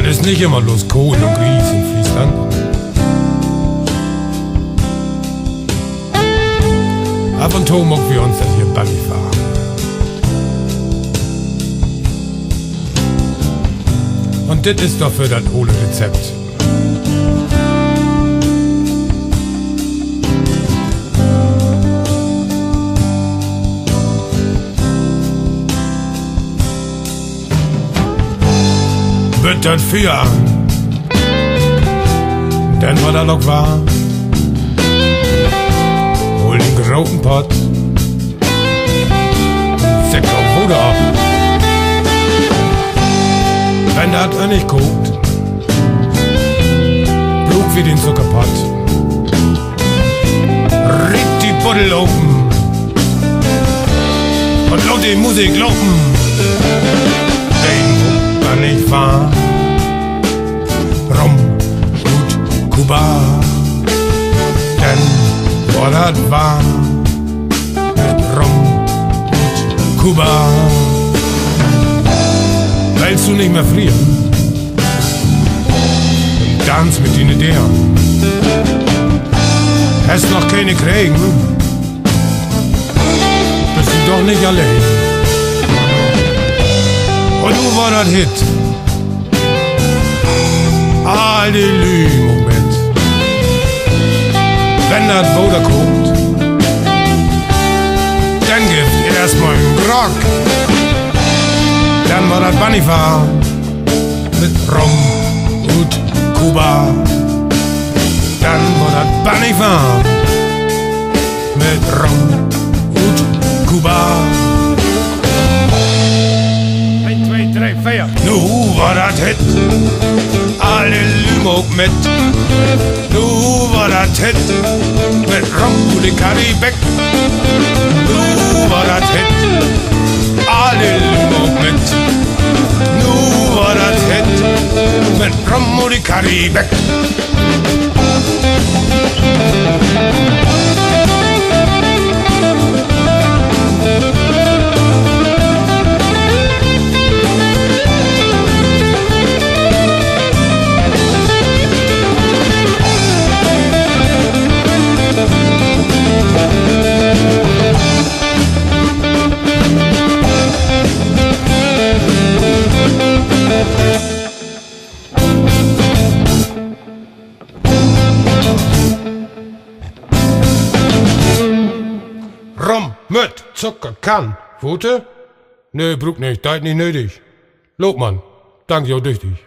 Das ist nicht immer bloß Kohl und Grieß in Friesland. Ab und zu mucken wir uns das hier bannig fahren. Und das ist doch für das ole Rezept. Wird das für an, denn was da noch war, hol den großen Pott, Sekt auf Bude ab. Wenn das nicht guckt, Blut wie den Zuckerpott, riebt die Buddel open und laut die Musik laufen. Den nicht wahr, Rum und Kuba, denn wo das war, mit Rum und Kuba. Willst du nicht mehr frieren? Tanz mit den Ideen. Hast noch keine kriegen? Bist du doch nicht allein. Und du war das Hit. All die Lü-Moment. Wenn das Bruder kommt, dann gibt erstmal einen Grog. Dann war das Bannifahr mit Rum und Kuba. Dann war das Bannifahr mit Rum und Kuba. 1, 2, 3, 4. Nu war das Hit. Alle Lümok mit. Nu war das Hit. Mit Rum und die Karibik. Nu war das Hit. Alle Lümok mit. Nu war das Hit. Mit Rum und die Karibik. Rum mit Zucker kann. Fote? Nö, Bruck nicht, das nicht nötig. Lobmann, danke, auch dich.